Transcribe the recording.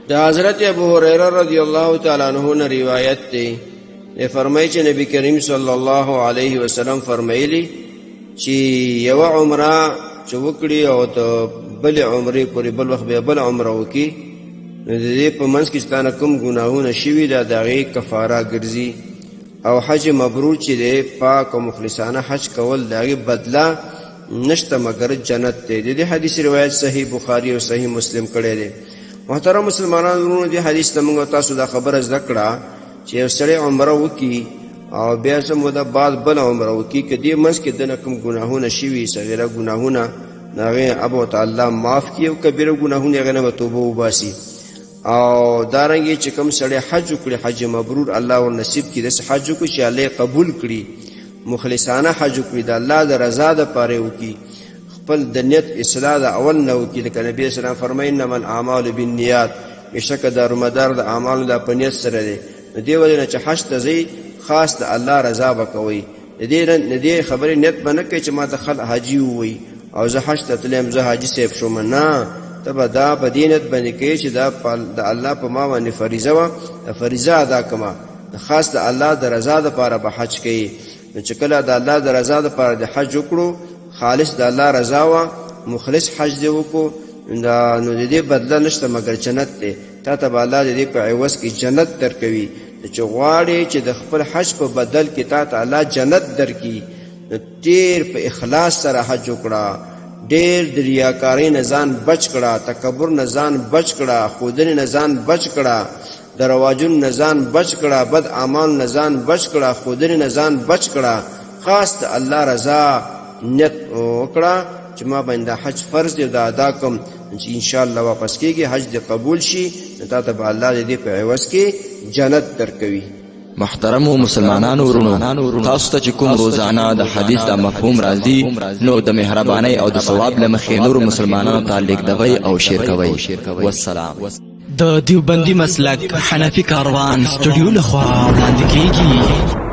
دا حضرت ابو هريره رضی الله تعالی عنہ نے روایت دی فرمایي چې نبی کریم صلی الله علیه وسلم فرمایلی چې یو عمره چې وکړي او ته بل عمره پورې بل وخت به بل عمره وکړي نو د دې په منځ کې ستانه کوم ګناهونه شوي دا دغه کفاره ګرځي او حج مبرور چې دی پاک او مخلصانه حج کول دغه بدله نشته مگر جنت دی. د حدیث روایت صحیح بخاری او صحیح مسلم کړی دی. محترم مسلمانانو دې حدیث ته موږ تاسو دا خبره زده کړه چې یو سړی عمره وکړي او بیا څه موده بعد بل عمره وکړي که دې منځ کې دنه کوم ګناهونه شوي صغیره ګناهونه هغې ابو تعالی معاف کړي او کبیره ګناهونه هغې نه به توبه وباسي. او دارنګې چې کوم سړی حج وکړي حج مبرور الله ور نصیب کړي داسې حج وکړي چې الله قبول کړي مخلصانه حج وکړي د الله د رضا دپاره وکړي خپل د نیت اصلاح د اول نه وکړي لکه نبي اسلام فرمایي انما الاعمال بالنیات بېشکه دارومدار د اعمالو دا په نیت سره دی. د دې وجې نه چې حج ته ځئ خاص د الله رضا به کوئ د دې خبرې نیت به نه کوئ چې ما ته خلک حاجي ووایي او زه حج ته تللی زه حاجي صاحب شوم نه ته به دا په دې نیت باندې کوې چې دا د الله په ما باندې فریضه وه فریضه ادا کړمه خاص د الله د رضا دپاره به حج کوي. نو چې کله د الله د رضا دپاره د حج وکړو خالص د الله رضا وه مخلص حج دې وکړو نو د دې بدله نشته مګر جنت دی. تا ته به الله د دې په عوض کې جنت درکوي چې غواړې چې د خپل حج په بدل کې تا ته الله جنت درکړي نو ډېر په اخلاص سره حج وکړه ډېر د ریاکارۍ نه ځان بچ کړه تکبر نه ځان بچ کړه ښودنې نه ځان بچ کړه د رواجونو نه ځان بچ کړه بد اعمالو نه ځان بچ کړه ښودنې نه ځان بچ کړه خاص د الله رضا نیت وکړه چې ما باندې حج فرض دی دا ادا کوم چې انشاءالله واپس کېږي حج دې قبول شي نو تا ته به الله د دې په عوض کې جنت درکوي. محترمو مسلمانانو ورونو تاسو ته چې کوم روزانه د حدیث د مفهوم راځي نو د مهربانۍ او د ثواب له مخې نورو مسلمانانو ته لیږدوئ او شیر کوئ. والسلام. د دیوبندي مسلک حنفي کاروان سټوډیو لخوا وړاندې کیږي.